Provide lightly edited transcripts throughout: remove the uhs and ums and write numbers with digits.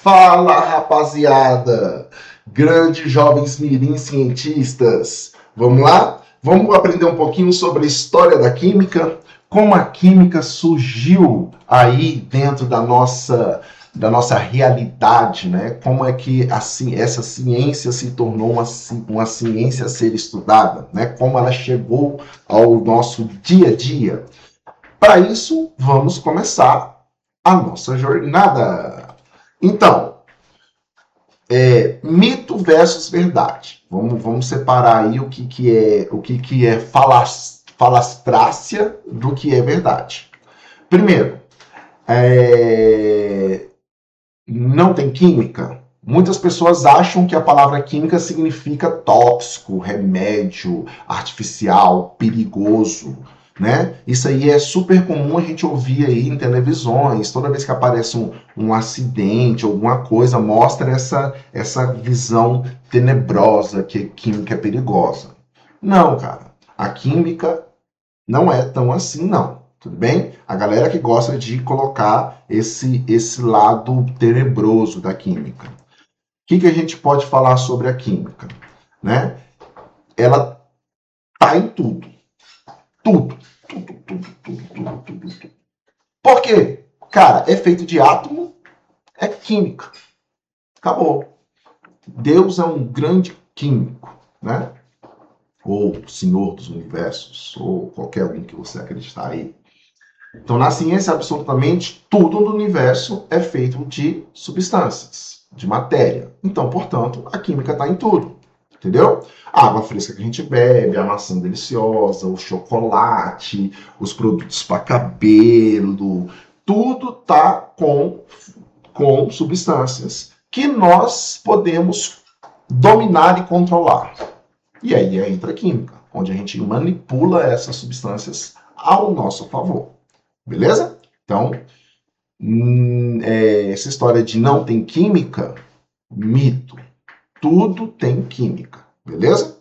Fala, rapaziada! Grandes jovens mirins cientistas. Vamos lá? Vamos aprender um pouquinho sobre a história da química, como a química surgiu aí dentro da nossa realidade, né? Como é que assim essa ciência se tornou uma ciência a ser estudada, né? Como ela chegou ao nosso dia a dia. Para isso, vamos começar a nossa jornada. Então, mito versus verdade. Vamos separar aí o que é falastrácia do que é verdade. Primeiro, não tem química. Muitas pessoas acham que a palavra química significa tóxico, remédio, artificial, perigoso, né? Isso aí é super comum a gente ouvir aí em televisões. Toda vez que aparece um acidente, alguma coisa, mostra essa visão tenebrosa que química é perigosa. Não, cara. A química não é tão assim, não. Tudo bem? A galera que gosta de colocar esse lado tenebroso da química. O que a gente pode falar sobre a química? Né? Ela tá em tudo. Tudo. Tudo, tudo, tudo, tudo, tudo, tudo. Por quê? Cara, é feito de átomo, é química. Acabou. Deus é um grande químico, né? Ou Senhor dos Universos, ou qualquer um que você acreditar aí. Então, na ciência, absolutamente tudo no universo é feito de substâncias, de matéria. Então, portanto, a química está em tudo. Entendeu? A água fresca que a gente bebe, a maçã deliciosa, o chocolate, os produtos para cabelo, tudo tá com substâncias que nós podemos dominar e controlar. E aí entra a química, onde a gente manipula essas substâncias ao nosso favor. Beleza? Então, essa história de não tem química, mito. Tudo tem química. Beleza?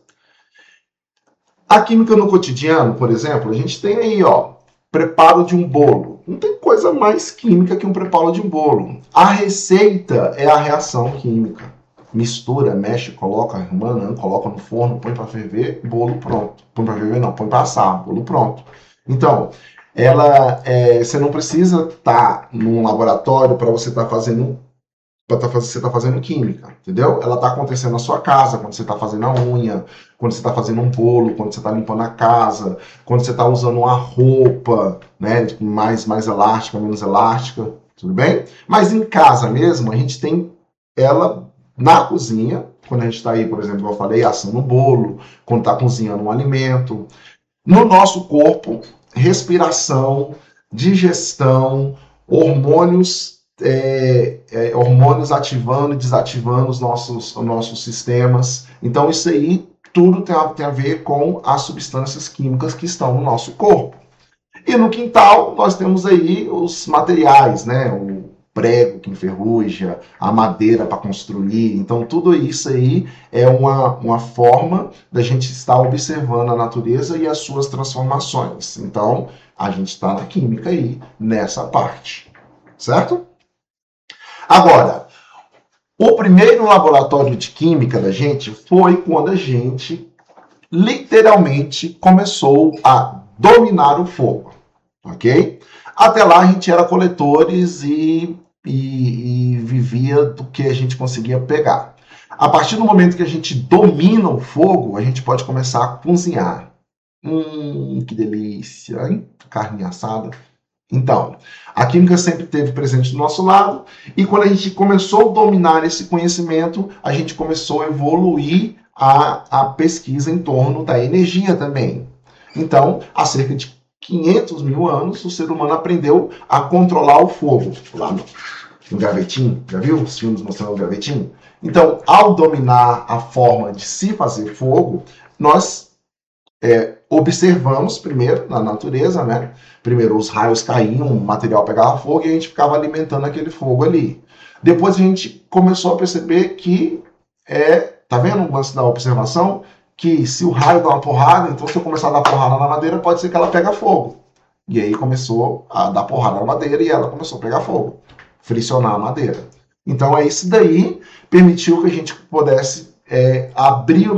A química no cotidiano, por exemplo, a gente tem aí, ó, preparo de um bolo. Não tem coisa mais química que um preparo de um bolo. A receita é a reação química. Mistura, mexe, coloca, arrumando, coloca no forno, põe para ferver, bolo pronto. Põe para ferver não, põe para assar, bolo pronto. Então, você não precisa estar num laboratório para você estar fazendo você está fazendo química, entendeu? Ela está acontecendo na sua casa, quando você está fazendo a unha, quando você está fazendo um bolo, quando você está limpando a casa, quando você está usando uma roupa, né, mais elástica, menos elástica, tudo bem? Mas em casa mesmo, a gente tem ela na cozinha, quando a gente está aí, por exemplo, como eu falei, assando um bolo, quando está cozinhando um alimento. No nosso corpo, respiração, digestão, hormônios, hormônios ativando e desativando os nossos sistemas. Então, isso aí tudo tem a ver com as substâncias químicas que estão no nosso corpo. E no quintal, nós temos aí os materiais, né? O prego que enferruja, a madeira para construir. Então, tudo isso aí é uma forma da gente estar observando a natureza e as suas transformações. Então, a gente está na química aí, nessa parte. Certo? Agora, o primeiro laboratório de química da gente foi quando a gente literalmente começou a dominar o fogo. Ok? Até lá a gente era coletores e vivia do que a gente conseguia pegar. A partir do momento que a gente domina o fogo, a gente pode começar a cozinhar. Que delícia, hein? Carne assada. Então, a química sempre esteve presente do nosso lado, e quando a gente começou a dominar esse conhecimento, a gente começou a evoluir a pesquisa em torno da energia também. Então, há cerca de 500 mil anos, o ser humano aprendeu a controlar o fogo. Lá no gavetinho, já viu os filmes mostrando o gavetinho? Então, ao dominar a forma de se fazer fogo, nós observamos primeiro na natureza, né? Primeiro os raios caíam, o material pegava fogo e a gente ficava alimentando aquele fogo ali. Depois a gente começou a perceber que tá vendo o lance da observação? Que se o raio dá uma porrada, então se eu começar a dar porrada na madeira, pode ser que ela pegue fogo. E aí começou a dar porrada na madeira e ela começou a pegar fogo, friccionar a madeira. Então, é isso daí permitiu que a gente pudesse abrir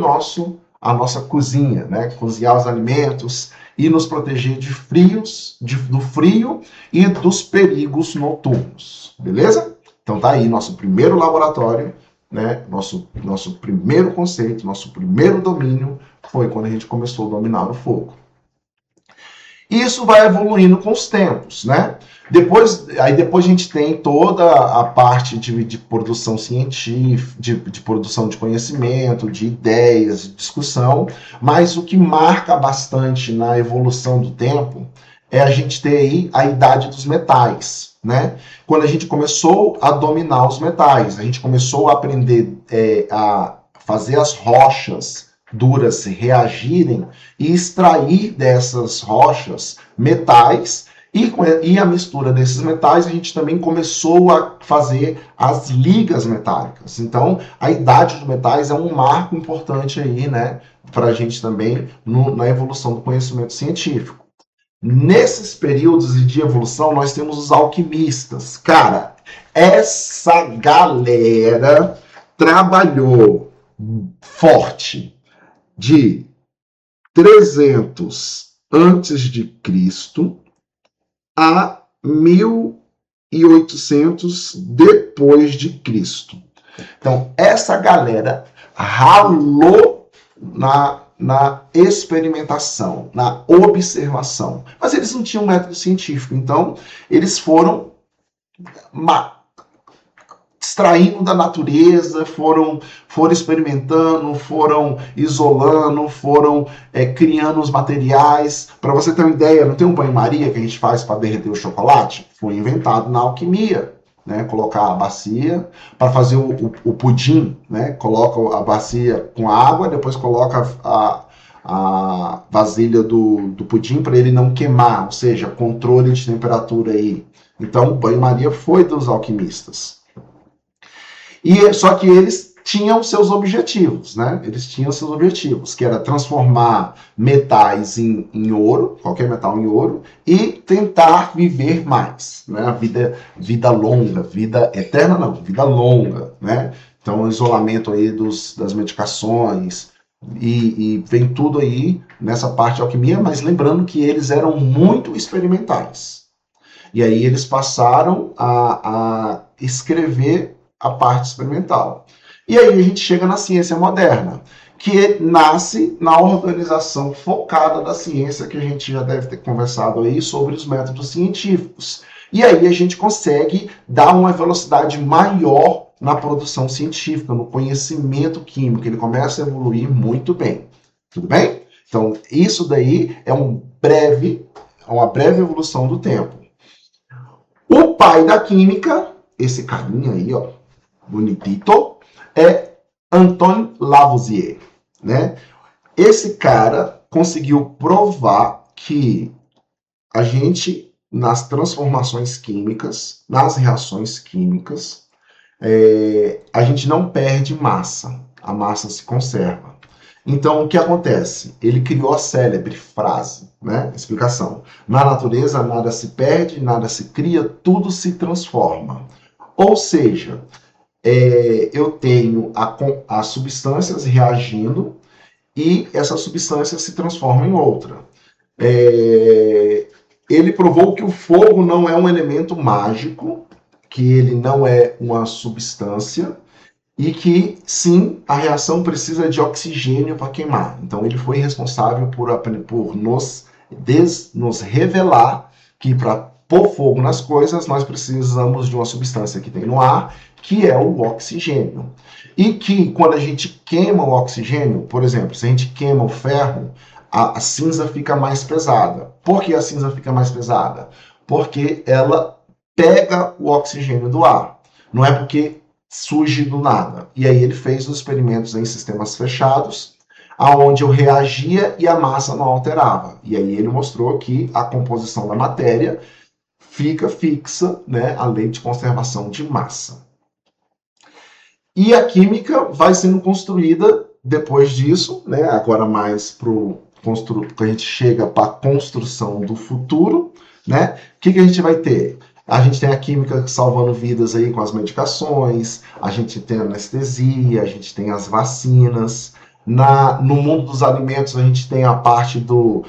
a nossa cozinha, né? Cozinhar os alimentos e nos proteger de do frio e dos perigos noturnos, beleza? Então tá aí nosso primeiro laboratório, né? Nosso primeiro conceito, nosso primeiro domínio foi quando a gente começou a dominar o fogo. Isso vai evoluindo com os tempos, né? Depois a gente tem toda a parte de produção científica, de produção de conhecimento, de ideias, de discussão, mas o que marca bastante na evolução do tempo é a gente ter aí a idade dos metais, né? Quando a gente começou a dominar os metais, a gente começou a aprender a fazer as rochas duras reagirem e extrair dessas rochas metais, e a mistura desses metais a gente também começou a fazer as ligas metálicas. Então a idade dos metais é um marco importante aí, né, para a gente também na evolução do conhecimento científico. Nesses períodos de evolução nós temos os alquimistas. Cara, essa galera trabalhou forte de 300 antes de Cristo a 1800 depois de Cristo. Então, essa galera ralou na experimentação, na observação. Mas eles não tinham método científico, então eles foram extraindo da natureza, foram experimentando, foram isolando, foram criando os materiais. Para você ter uma ideia, não tem um banho-maria que a gente faz para derreter o chocolate? Foi inventado na alquimia. Né, colocar a bacia para fazer o pudim, né, coloca a bacia com água, depois coloca a vasilha do pudim para ele não queimar, ou seja, controle de temperatura aí. Então, o banho-maria foi dos alquimistas. Só que eles tinham seus objetivos, né? Eles tinham seus objetivos, que era transformar metais em ouro, qualquer metal em ouro, e tentar viver mais, né? A vida longa, vida eterna não, vida longa, né? Então, o isolamento aí das medicações, e vem tudo aí nessa parte de alquimia, mas lembrando que eles eram muito experimentais. E aí eles passaram a escrever a parte experimental. E aí a gente chega na ciência moderna, que nasce na organização focada da ciência, que a gente já deve ter conversado aí sobre os métodos científicos. E aí a gente consegue dar uma velocidade maior na produção científica, no conhecimento químico. Ele começa a evoluir muito bem. Tudo bem? Então, isso daí é uma breve evolução do tempo. O pai da química, esse carinha aí, ó, bonitito, é Antoine Lavoisier, né? Esse cara conseguiu provar que a gente, nas transformações químicas, nas reações químicas, a gente não perde massa, a massa se conserva. Então, o que acontece? Ele criou a célebre frase, né? Explicação. Na natureza, nada se perde, nada se cria, tudo se transforma. Ou seja, eu tenho as substâncias reagindo e essa substância se transforma em outra. Ele provou que o fogo não é um elemento mágico, que ele não é uma substância, e que, sim, a reação precisa de oxigênio para queimar. Então, ele foi responsável por nos revelar que para pôr fogo nas coisas, nós precisamos de uma substância que tem no ar, que é o oxigênio. E que, quando a gente queima o oxigênio, por exemplo, se a gente queima o ferro, a cinza fica mais pesada. Por que a cinza fica mais pesada? Porque ela pega o oxigênio do ar. Não é porque surge do nada. E aí ele fez os experimentos em sistemas fechados, aonde eu reagia e a massa não alterava. E aí ele mostrou que a composição da matéria fica fixa, né, a lei de conservação de massa. E a química vai sendo construída depois disso, né, agora mais que a gente chega para a construção do futuro, né? O que a gente vai ter? A gente tem a química salvando vidas aí com as medicações, a gente tem a anestesia, a gente tem as vacinas. No mundo dos alimentos, a gente tem a parte dos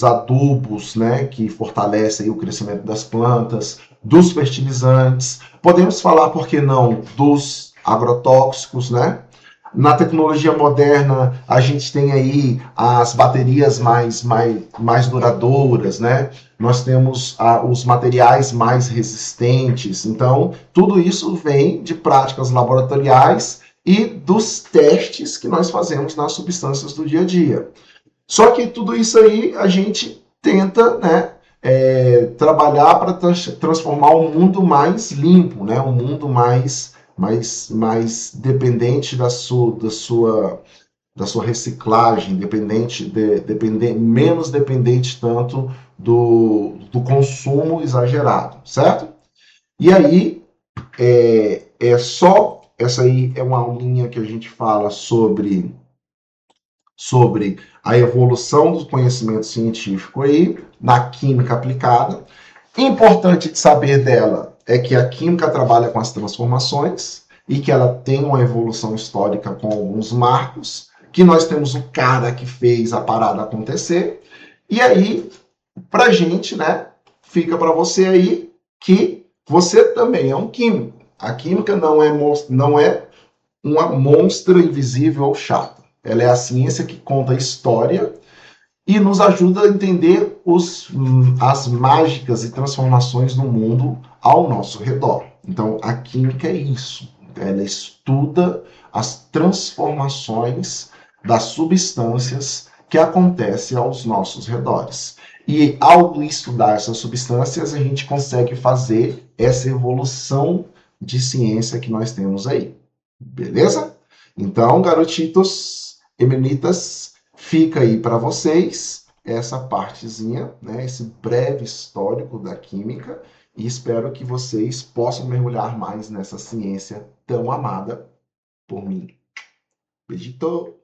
adubos, né, que fortalecem o crescimento das plantas, dos fertilizantes. Podemos falar, por que não, dos agrotóxicos, né? Na tecnologia moderna, a gente tem aí as baterias mais duradouras, né? Nós temos os materiais mais resistentes. Então, tudo isso vem de práticas laboratoriais e dos testes que nós fazemos nas substâncias do dia a dia. Só que tudo isso aí a gente tenta, né, trabalhar para transformar o mundo mais limpo, né, um mundo mais dependente da sua reciclagem, menos dependente tanto do consumo exagerado, certo? E aí, essa aí é uma linha que a gente fala sobre a evolução do conhecimento científico aí, na química aplicada. Importante de saber dela é que a química trabalha com as transformações e que ela tem uma evolução histórica com alguns marcos, que nós temos o cara que fez a parada acontecer. E aí, pra gente, né, fica para você aí que você também é um químico. A química não é uma monstra invisível ou chata. Ela é a ciência que conta a história e nos ajuda a entender as mágicas e transformações no mundo ao nosso redor. Então, a química é isso. Ela estuda as transformações das substâncias que acontecem aos nossos redores. E ao estudar essas substâncias, a gente consegue fazer essa evolução de ciência que nós temos aí. Beleza? Então, garotitos e menitas, fica aí para vocês essa partezinha, né, esse breve histórico da química, e espero que vocês possam mergulhar mais nessa ciência tão amada por mim. Beijito!